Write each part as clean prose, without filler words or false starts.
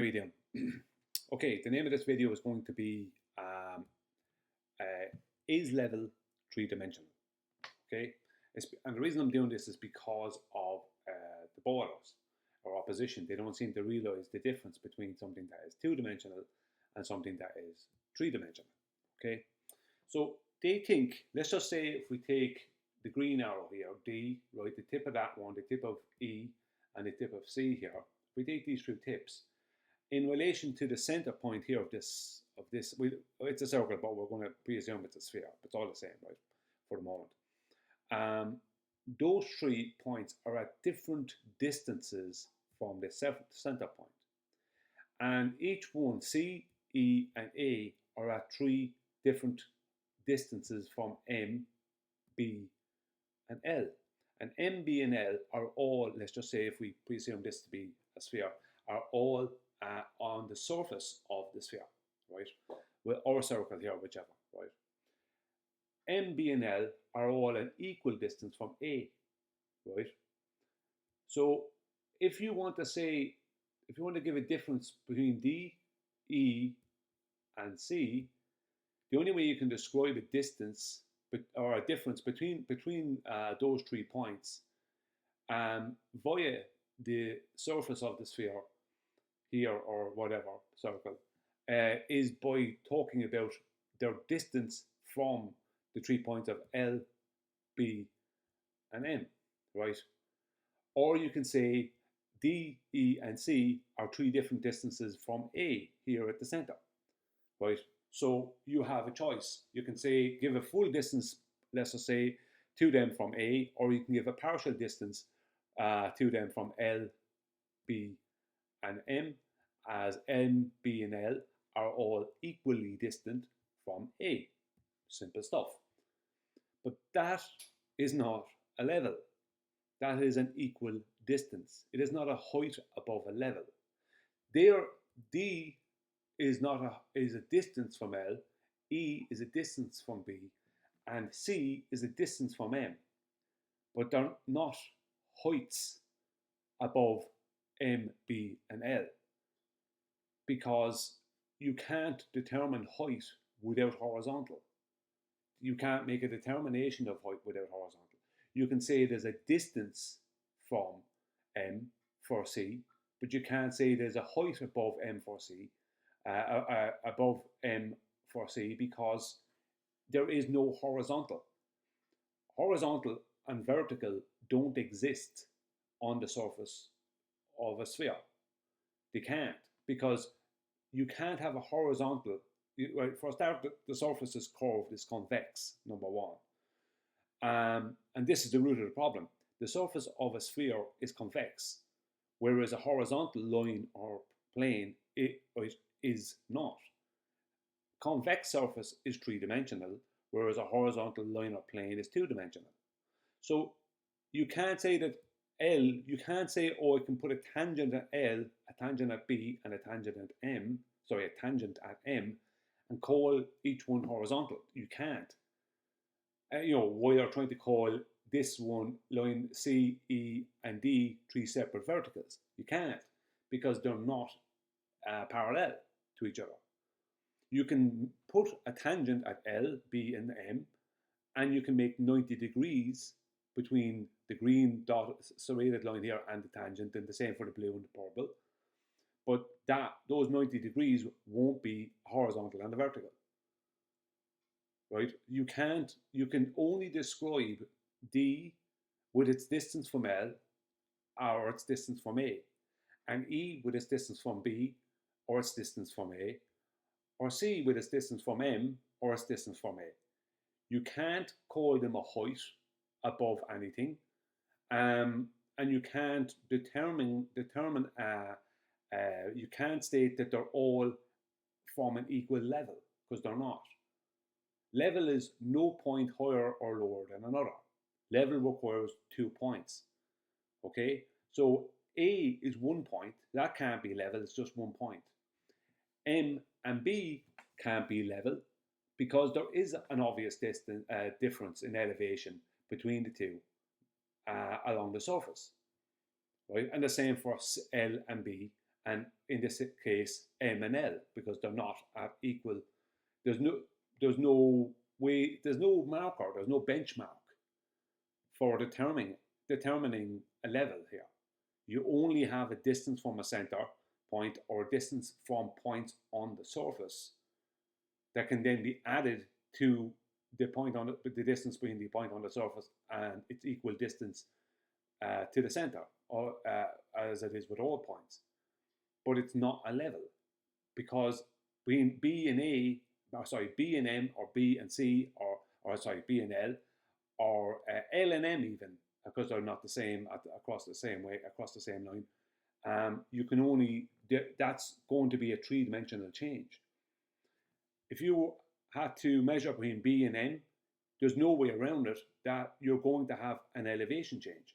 How are you doing? Okay, the name of this video is going to be um, is level three-dimensional? Okay, and the reason I'm doing this is because of the borders or opposition. They don't seem to realize the difference between something that is two-dimensional and something that is three-dimensional. Okay, so they think, let's just say if we take the green arrow here, D, right, the tip of that one, the tip of E, and the tip of C here, if we take these two tips, in relation to the center point here of this, it's a circle, but we're going to presume it's a sphere. It's all the same, right, for the moment. Those 3 points are at different distances from the center point. And each one, C, E, and A, are at 3 different distances from M, B, and L. And M, B, and L are all, let's just say if we presume this to be a sphere, are all on the surface of the sphere, right? Well, or circle here, whichever, right? M, B, and L are all an equal distance from A, right? So if you want to say, if you want to give a difference between D, E, and C, the only way you can describe a distance or a difference between those 3 points via the surface of the sphere here or whatever circle is by talking about their distance from the 3 points of L, B, and M, right? Or you can say D, E, and C are 3 different distances from A here at the center, right? So you have a choice. You can say give a full distance, let's just say, to them from A, or you can give a partial distance to them from L, B, and M, as M, B, and L are all equally distant from A. Simple stuff. But that is not a level. That is an equal distance. It is not a height above a level. There, D is a distance from L, E is a distance from B, and C is a distance from M. But they're not heights above M, B, and L, because you can't determine height without horizontal. You can't make a determination of height without horizontal. You can say there's a distance from M for C, but you can't say there's a height above M for C, above M for C, because there is no horizontal. Horizontal and vertical don't exist on the surface of a sphere. They can't, because you can't have a horizontal. Right, for a start, the surface is curved, is convex, number one. And this is the root of the problem. The surface of a sphere is convex, whereas a horizontal line or plane is not. Convex surface is three-dimensional, whereas a horizontal line or plane is two-dimensional. So you can't say that L, you can't say, oh, I can put a tangent at L, a tangent at B, and a tangent at M, sorry, a tangent at M, and call each one horizontal. You can't. While you're trying to call this one line C, E, and D 3 separate verticals. You can't, because they're not parallel to each other. You can put a tangent at L, B, and M, and you can make 90 degrees between the green dot serrated line here and the tangent, and the same for the blue and the purple. But those 90 degrees won't be horizontal and vertical. Right? You can only describe D with its distance from L or its distance from A, and E with its distance from B or its distance from A, or C with its distance from M or its distance from A. You can't call them a height above anything, and you can't determine. You can't state that they're all from an equal level, because they're not. Level is no point higher or lower than another. Level requires 2 points. Okay, so A is 1 point. That can't be level. It's just 1 point. M and B can't be level, because there is an obvious difference in elevation between the two along the surface, right? And the same for L and B and in this case M and L, because they're not at equal. There's no there's no way, there's no marker, there's no benchmark for determining a level here. You only have a distance from a center point or a distance from points on the surface that can then be added to the distance between the point on the surface and its equal distance to the center, or as it is with all points. But it's not a level, because between B and B and M, or B and C, B and L, or L and M even, because they're not the same across the same line. You can only, that's going to be a three-dimensional change. If you had to measure between B and M, there's no way around it that you're going to have an elevation change,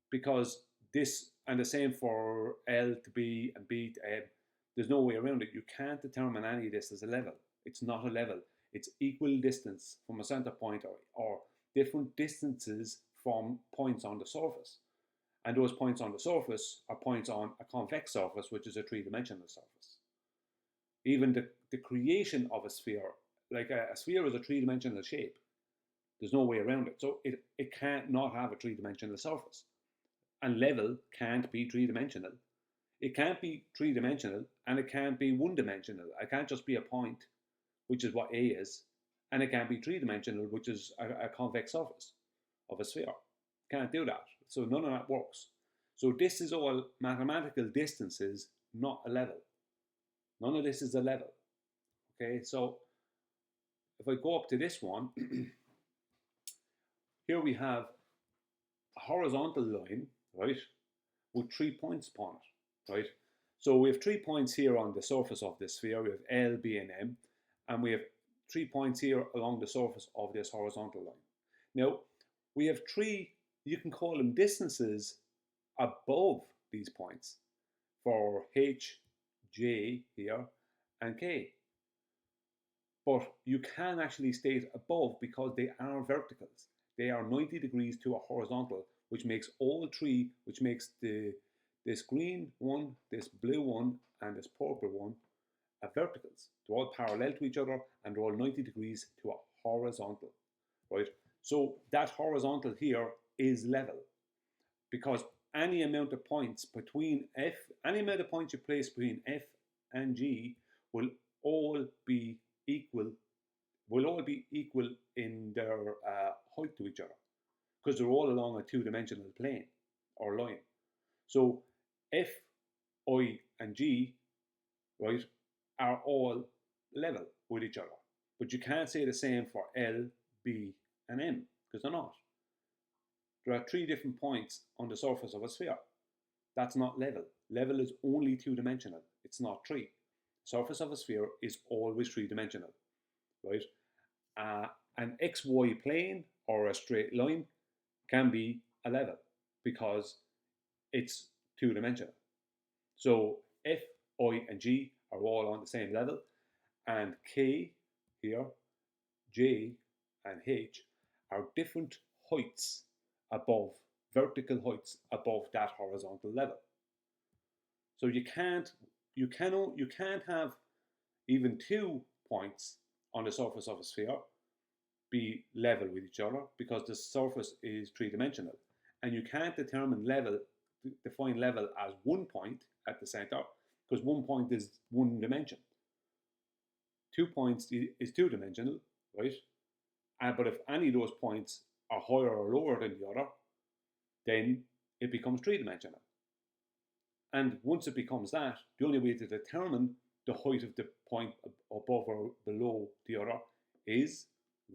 because this, and the same for L to B and B to M, there's no way around it. You can't determine any of this as a level. It's not a level. It's equal distance from a center point, or different distances from points on the surface. And those points on the surface are points on a convex surface, which is a three-dimensional surface. Even the creation of a sphere, like a sphere is a three-dimensional shape. There's no way around it. So it can't not have a three-dimensional surface. And level can't be three-dimensional. It can't be three-dimensional, and it can't be one-dimensional. It can't just be a point, which is what A is, and it can't be three-dimensional, which is a convex surface of a sphere. Can't do that. So none of that works. So this is all mathematical distances, not a level. None of this is a level. Okay, so if I go up to this one, here we have a horizontal line, right, with 3 points upon it, right? So we have 3 points here on the surface of this sphere. We have L, B, and M, and we have 3 points here along the surface of this horizontal line. Now, we have 3, you can call them distances above these points for H, J here, and K. But you can actually state above because they are verticals. They are 90 degrees to a horizontal, which makes all 3, which makes this green one, this blue one, and this purple one verticals. They're all parallel to each other, and they're all 90 degrees to a horizontal, right? So that horizontal here is level, because any amount of points between F, any amount of points you place between F and G will all be equal, in their height to each other, because they're all along a two-dimensional plane or line. So F, I, and G, right, are all level with each other. But you can't say the same for L, B, and M, because they're not. There are 3 different points on the surface of a sphere. That's not level. Level is only two-dimensional. It's not 3. The surface of a sphere is always three-dimensional, right? An XY plane or a straight line can be a level because it's two-dimensional. So F, I, and G are all on the same level, and K here, J, and H are different heights above, vertical heights above that horizontal level. So you can't have even 2 points on the surface of a sphere be level with each other, because the surface is three-dimensional, and you can't define level as 1 point at the center, because 1 point is 1 dimension. 2 points is two-dimensional, right? But if any of those points are higher or lower than the other, then it becomes three-dimensional. And once it becomes that, the only way to determine the height of the point above or below the other is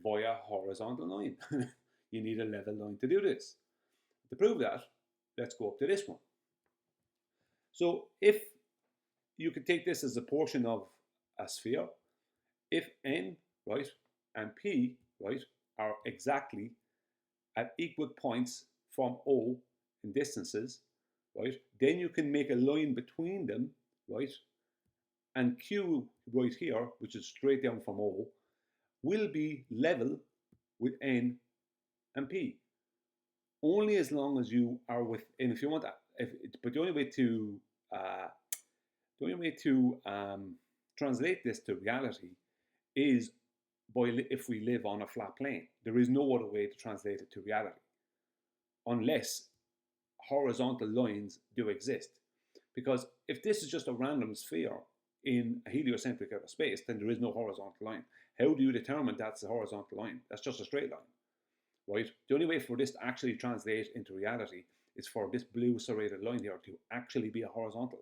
via horizontal line. You need a level line to do this. To prove that, let's go up to this one. So if you could take this as a portion of a sphere, if N, right, and P, right, are exactly at equal points from O in distances, right, then you can make a line between them, right, and Q right here, which is straight down from O, will be level with N and P. Only as long as you are within, if you want that, but the only way to The only way to translate this to reality is if we live on a flat plane. There is no other way to translate it to reality, unless horizontal lines do exist. Because if this is just a random sphere in a heliocentric outer space, then there is no horizontal line. How do you determine that's a horizontal line? That's just a straight line, right? The only way for this to actually translate into reality is for this blue serrated line here to actually be a horizontal,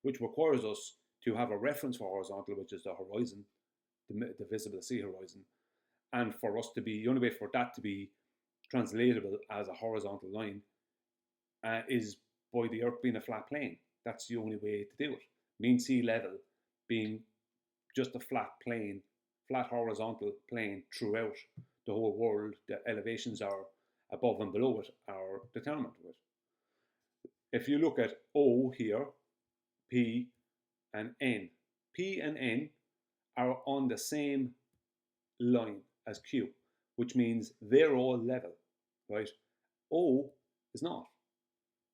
which requires us to have a reference for horizontal, which is the horizon, the visible sea horizon. And for us to be, the only way for that to be translatable as a horizontal line is by the Earth being a flat plane. That's the only way to do it. Mean sea level being just a flat plane, flat horizontal plane throughout the whole world. The elevations are above and below it are determined with. If you look at O here, P and N. P and N are on the same line as Q, which means they're all level, right? O is not.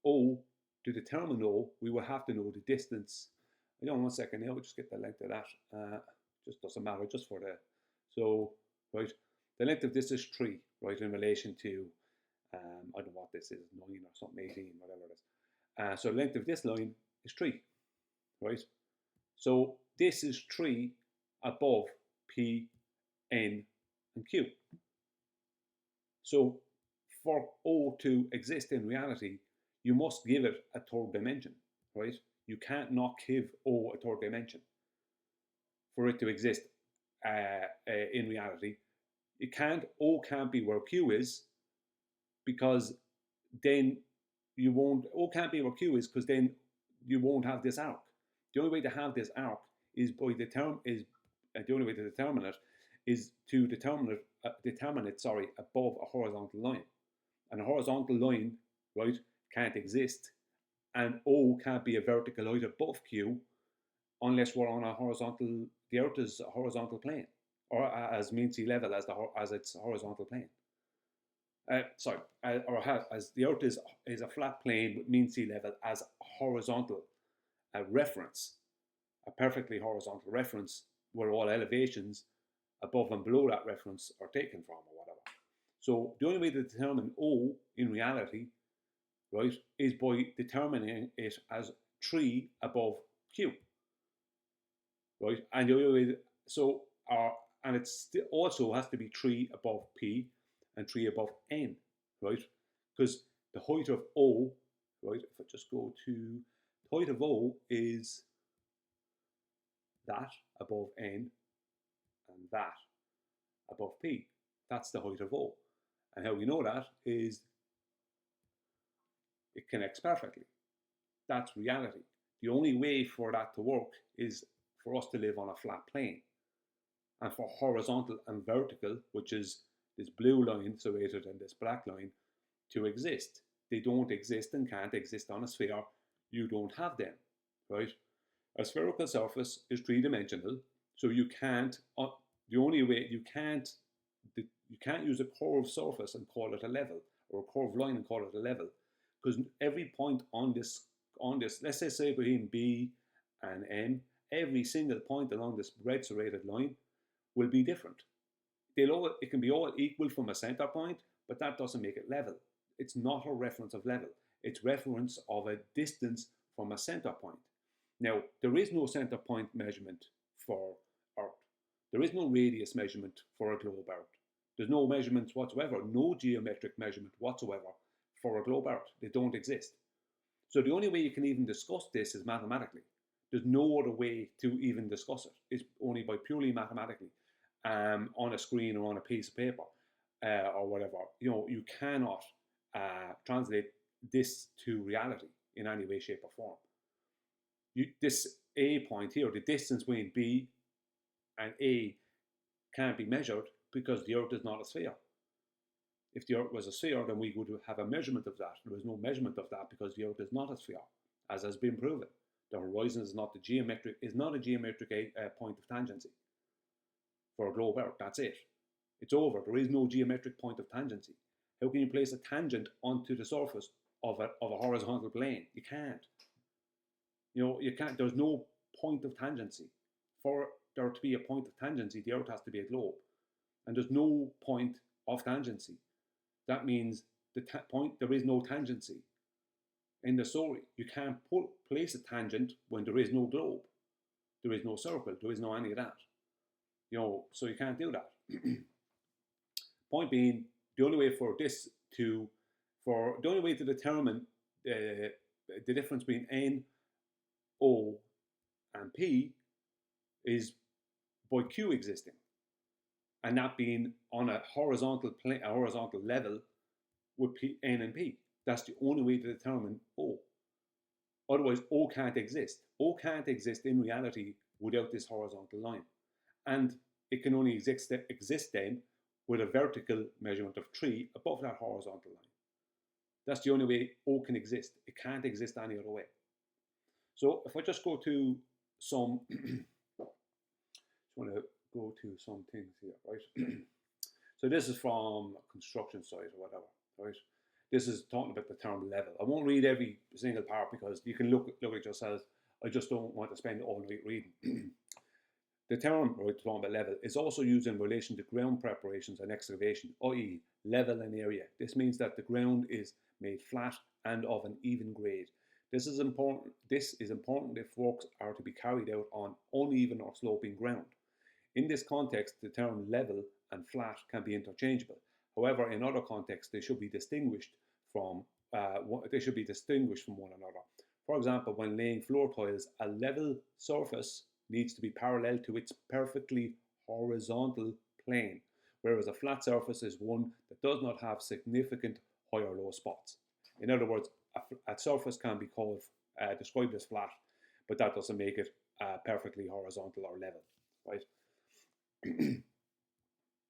O, to determine O, we will have to know the distance. I don't know, 1 second here, we'll just get the length of that. Just doesn't matter, just for the, so, right, the length of this is 3, right, in relation to, I don't know what this is, 9 or something, 18, whatever it is. So the length of this line is 3, right? So this is 3 above P, N, and Q. So for O to exist in reality, you must give it a third dimension, right? You can't not give O a third dimension for it to exist in reality. O can't be where Q is, because then you won't, O can't be where Q is, because then you won't have this arc. The only way to have this arc is the only way to determine it is to determine it above a horizontal line. And a horizontal line, right, can't exist, and O can't be a vertical height above Q unless we're on a horizontal, the Earth is a horizontal plane, or as mean sea level as its horizontal plane. As the Earth is a flat plane with mean sea level as a horizontal reference, a perfectly horizontal reference where all elevations above and below that reference are taken from, or whatever. So the only way to determine O in reality, right, is by determining it as 3 above Q, right? And the only way, and it also has to be 3 above P and 3 above N, right? Because the height of O, right, if I just go to, the height of O is that above N and that above P. That's the height of O. And how we know that is it connects perfectly. That's reality. The only way for that to work is for us to live on a flat plane. And for horizontal and vertical, which is this blue line serrated and this black line, to exist. They don't exist and can't exist on a sphere. You don't have them, right? A spherical surface is 3-dimensional, so you can't, the only way, you can't use a curved surface and call it a level, or a curved line and call it a level, because every point on this, let's say between B and N, every single point along this red serrated line will be different. It can be all equal from a center point, but that doesn't make it level. It's not a reference of level. It's reference of a distance from a center point. Now, there is no center point measurement for Earth. There is no radius measurement for a globe Earth. There's no measurements whatsoever, no geometric measurement whatsoever for a globe Earth. They don't exist. So the only way you can even discuss this is mathematically. There's no other way to even discuss it. It's only by purely mathematically, on a screen or on a piece of paper, or whatever. You know, you cannot translate this to reality in any way, shape, or form. This A point here, the distance between B and A can't be measured because the Earth is not a sphere. If the Earth was a sphere, then we would have a measurement of that. There is no measurement of that because the Earth is not a sphere, as has been proven. The horizon is not a geometric point of tangency for a globe Earth. That's it. It's over. There is no geometric point of tangency. How can you place a tangent onto the surface of a horizontal plane? You can't. You know, you can't. There's no point of tangency. For there to be a point of tangency, the Earth has to be a globe. And there's no point of tangency. That means there is no tangency in the story. You can't place a tangent when there is no globe. There is no circle. There is no any of that. So you can't do that. Point being, the only way to determine the difference between N, O, and P is by Q existing, and that being on a horizontal plane, a horizontal level with N and P. That's the only way to determine O. Otherwise, O can't exist. O can't exist in reality without this horizontal line, and it can only exist then with a vertical measurement of 3 above that horizontal line. That's the only way O can exist. It can't exist any other way. So if I just go to some, just want to go to some things here, right? So this is from a construction site or whatever, right? This is talking about the term level. I won't read every single part because you can look at it yourself. I just don't want to spend all night reading. The term, right, talking about level, is also used in relation to ground preparations and excavation, i.e. level and area. This means that the ground is made flat and of an even grade. This is important if works are to be carried out on uneven or sloping ground. In this context, the term level and flat can be interchangeable. However, in other contexts, they should be distinguished from one another. For example, when laying floor tiles, a level surface needs to be parallel to its perfectly horizontal plane, whereas a flat surface is one that does not have significant high or low spots. In other words, a surface can be described as flat, but that doesn't make it perfectly horizontal or level, right?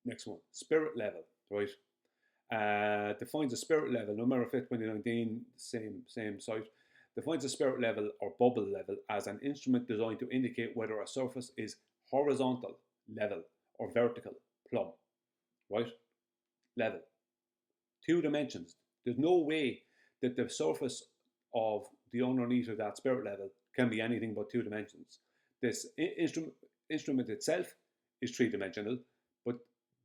Next one, spirit level, right? Defines a spirit level, November 5th, 2019, same site. Defines a spirit level or bubble level as an instrument designed to indicate whether a surface is horizontal, level, or vertical, plumb, right? Level. 2 dimensions. There's no way that the surface of the underneath of that spirit level can be anything but 2 dimensions. This instrument itself is 3-dimensional, but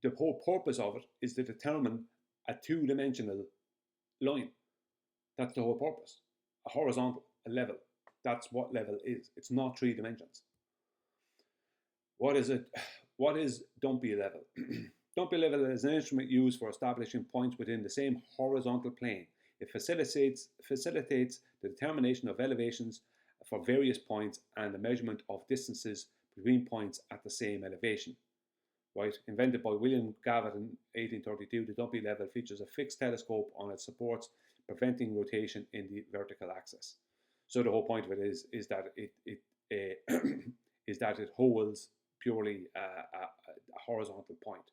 the whole purpose of it is to determine a 2-dimensional line. That's the whole purpose. A horizontal, a level. That's what level is. It's not 3 dimensions. What is it? What is dumpy level? Dumpy level is an instrument used for establishing points within the same horizontal plane. It facilitates the determination of elevations for various points and the measurement of distances between points at the same elevation. Right? Invented by William Gavitt in 1832, the dumpy level features a fixed telescope on its supports, preventing rotation in the vertical axis. So the whole point of it is that it holds purely a horizontal point.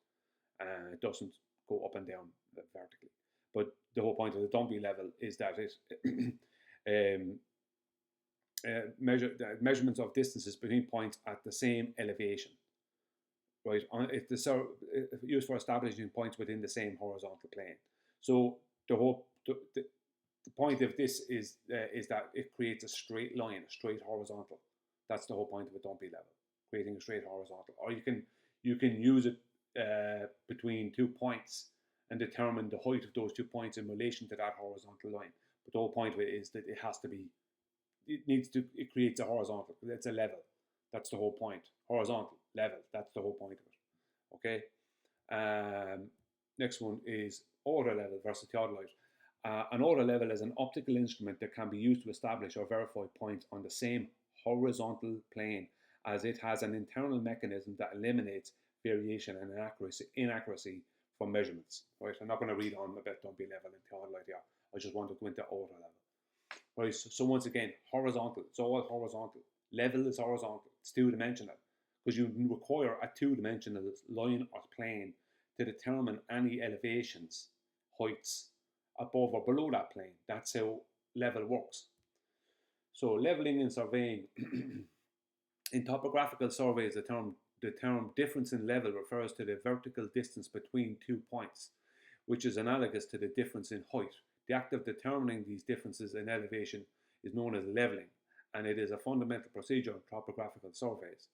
It doesn't go up and down vertically. But the whole point of the dumpy level is that it measurements of distances between points at the same elevation. Right? It's used for establishing points within the same horizontal plane. So the point of this is that it creates a straight line, a straight horizontal. That's the whole point of a dumpy level, creating a straight horizontal. Or you can use it between 2 points and determine the height of those 2 points in relation to that horizontal line. But the whole point of it is that it creates a horizontal. It's a level. That's the whole point. Horizontal, level. That's the whole point of it. Okay. Next one is order level versus theodolite. An order level is an optical instrument that can be used to establish or verify points on the same horizontal plane, as it has an internal mechanism that eliminates variation and inaccuracy from measurements. Right? I'm not going to read on about dumpy level and theodolite here. I just want to go into order level. Right? So once again, horizontal. It's all horizontal. Level is horizontal. It's 2-dimensional because you require a 2-dimensional line or plane to determine any elevations, heights above or below that plane. That's how level works. So leveling and surveying. In topographical surveys, the term difference in level refers to the vertical distance between 2 points, which is analogous to the difference in height. The act of determining these differences in elevation is known as leveling, and it is a fundamental procedure in topographical surveys.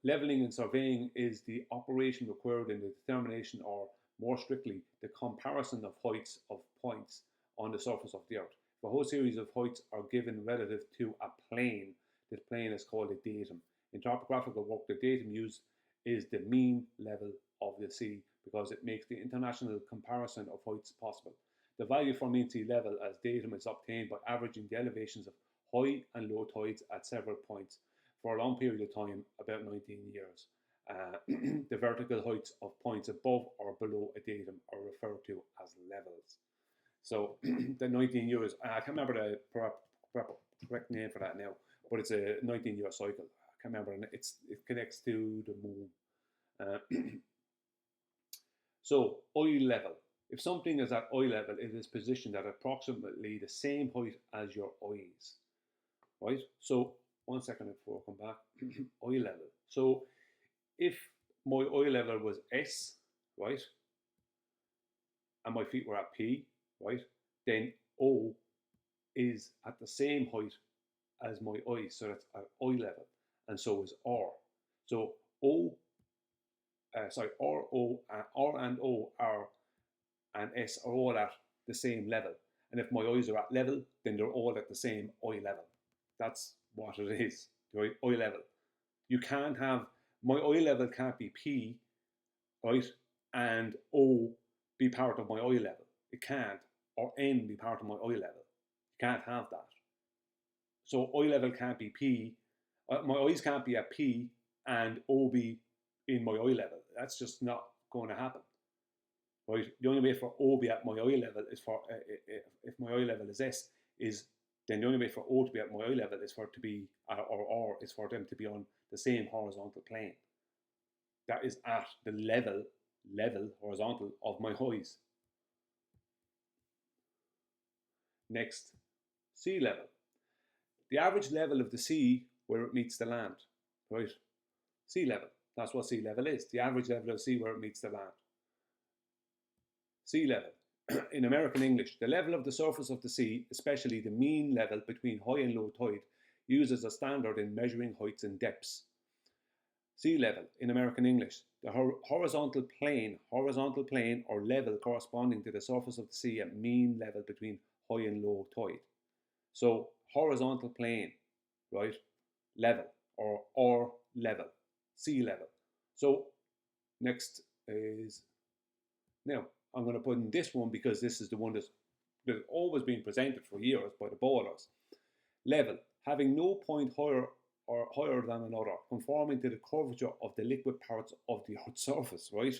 Leveling in surveying is the operation required in the determination, or more strictly, the comparison of heights of points on the surface of the Earth. If a whole series of heights are given relative to a plane, this plane is called a datum. In topographical work, the datum used is the mean level of the sea because it makes the international comparison of heights possible. The value for mean sea level as datum is obtained by averaging the elevations of high and low tides at several points for a long period of time, about 19 years. The vertical heights of points above or below a datum are referred to as levels. So the 19 years, I can't remember the correct name for that now, but it's a 19-year cycle. I can't remember, and it connects to the moon. So oil level. If something is at eye level, it is positioned at approximately the same height as your eyes, right? So 1 second before I come back. Eye level. So if my eye level was S, right, and my feet were at P, right, then O is at the same height as my eyes, so that's at eye level, and so is R. So R and O are and S are all at the same level. And if my eyes are at level, then they're all at the same eye level. That's what it is, right? Eye level. You can't have, my eye level can't be P, right, and O be part of my eye level. It can't. Or N be part of my eye level. You can't have that. So eye level can't be P. My eyes can't be at P and O be in my eye level. That's just not going to happen. Right? The only way for O be at my eye level is for, if my eye level is S, then the only way for O to be at my eye level is for it to be, or is for them to be on the same horizontal plane. That is at the level horizontal of my eyes. Next, sea level. The average level of the sea where it meets the land, right? Sea level. That's what sea level is. The average level of the sea where it meets the land. Sea level. In American English, the level of the surface of the sea, especially the mean level between high and low tide, used as a standard in measuring heights and depths. Sea level in American English, the horizontal plane or level corresponding to the surface of the sea at mean level between high and low tide. So horizontal plane, right, level or level, sea level. So next is, now I'm going to put in this one because this is the one that's always been presented for years by the bowlers. Level, having no point higher than another, conforming to the curvature of the liquid parts of the Earth's surface, right?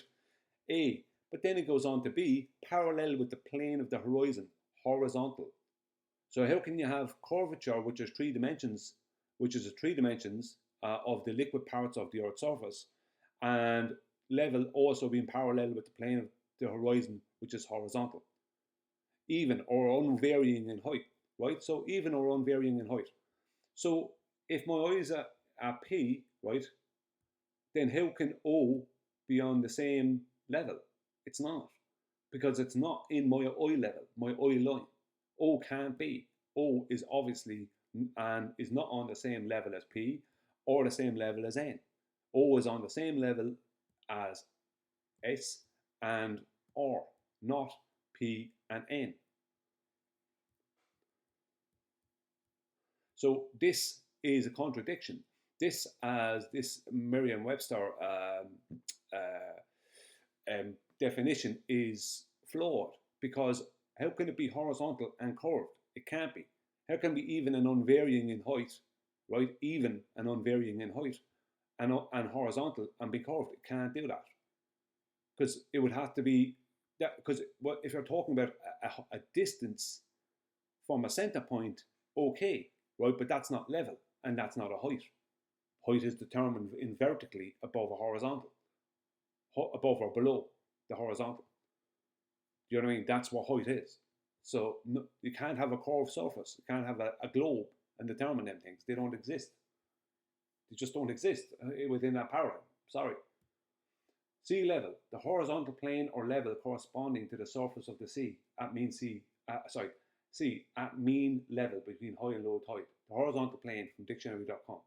A, but then it goes on to B, parallel with the plane of the horizon, horizontal. So how can you have curvature, which is three dimensions of the liquid parts of the Earth's surface, and level also being parallel with the plane of the horizon, which is horizontal? Even or unvarying in height, right? So even or unvarying in height. So if my eyes are at P, right, then how can O be on the same level? It's not, because it's not in my eye level, my eye line. O can't be. O is obviously and is not on the same level as P or the same level as N. O is on the same level as S and R, not P and N. So this is a contradiction. This, as this Merriam-Webster definition, is flawed, because how can it be horizontal and curved? It can't be. How can it be even and unvarying in height, right? Even and unvarying in height and horizontal and be curved? It can't do that, because it would have to be that, because if you're talking about a distance from a center point, okay, right? But that's not level and that's not a height. Height is determined in vertically above a horizontal, above or below the horizontal. Do you know what I mean? That's what height is. So no, you can't have a curved surface. You can't have a globe and determine them things. They don't exist. They just don't exist within that paradigm. Sorry. Sea level, the horizontal plane or level corresponding to the surface of the sea at mean sea at mean level between high and low tide. the horizontal plane from dictionary.com.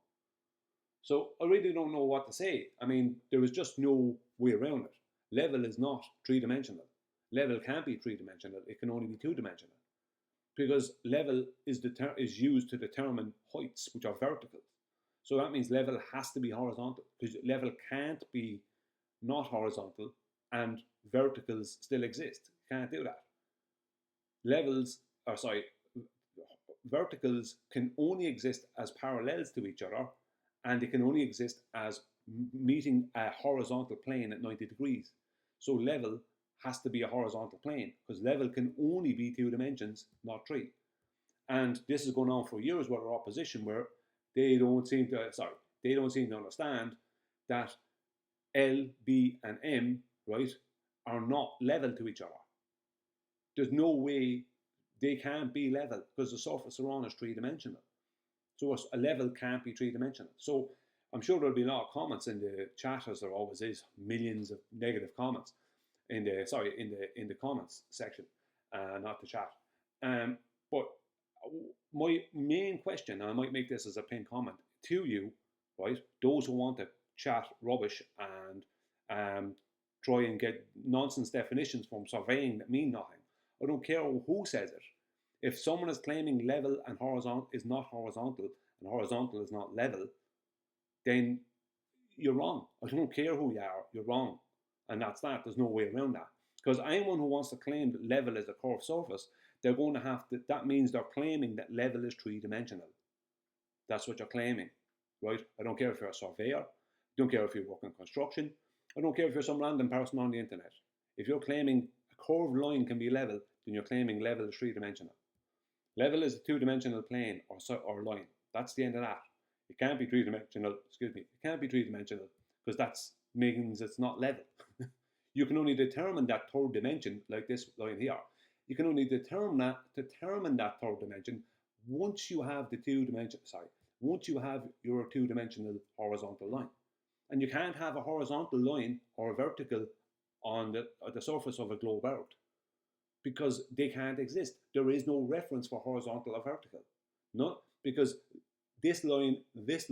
So I really don't know what to say. I mean, there is just no way around it. Level is not three-dimensional. Level can't be three-dimensional. It can only be two-dimensional. Because level is used to determine heights, which are vertical. So that means level has to be horizontal, because level can't be not horizontal and verticals still exist. Can't do that. Verticals can only exist as parallels to each other, and they can only exist as meeting a horizontal plane at 90 degrees. So level has to be a horizontal plane, because level can only be two dimensions, not three. And this is going on for years with our opposition, where they don't seem to understand that L, B, and M, right, are not level to each other. There's no way they can't be level, because the surface they're on is three-dimensional. So a level can't be three-dimensional. So I'm sure there'll be a lot of comments in the chat, as there always is, millions of negative comments in the comments section, not the chat. But my main question, and I might make this as a pinned comment to you, right? Those who want to chat rubbish and try and get nonsense definitions from surveying that mean nothing. I don't care who says it. If someone is claiming level and horizontal is not horizontal, and horizontal is not level, then you're wrong. I don't care who you are, you're wrong. And that's that. There's no way around that. Because anyone who wants to claim that level is a curved surface, they're going to have to, that means they're claiming that level is three-dimensional. That's what you're claiming, right? I don't care if you're a surveyor, I don't care if you work in construction, I don't care if you're some random person on the internet. If you're claiming a curved line can be level, then you're claiming level is three-dimensional. Level is a two-dimensional plane or line. That's the end of that. It can't be three-dimensional, it can't be three-dimensional, because that means it's not level. You can only determine that third dimension, like this line here. You can only determine that third dimension once you have once you have your two-dimensional horizontal line. And you can't have a horizontal line or a vertical on the surface of a globe Earth, because they can't exist. There is no reference for horizontal or vertical. No, because this line, and this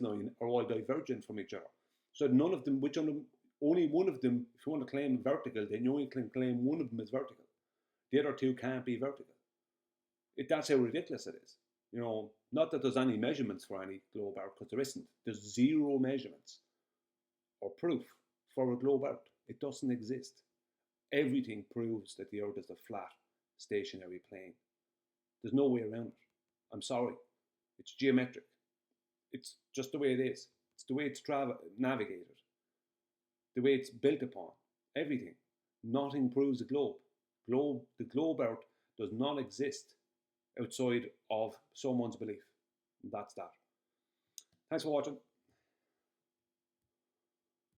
line are all divergent from each other. So none of them, only one of them, if you want to claim vertical, then you only can claim one of them as vertical. The other two can't be vertical. That's how ridiculous it is. You know, not that there's any measurements for any globe Earth, because there isn't. There's zero measurements or proof for a globe Earth. It doesn't exist. Everything proves that the Earth is a flat, stationary plane. There's no way around it. I'm sorry. It's geometric. It's just the way it is. It's the way it's navigated. The way it's built upon. Everything. Nothing proves the globe. The globe Earth does not exist outside of someone's belief. And that's that. Thanks for watching.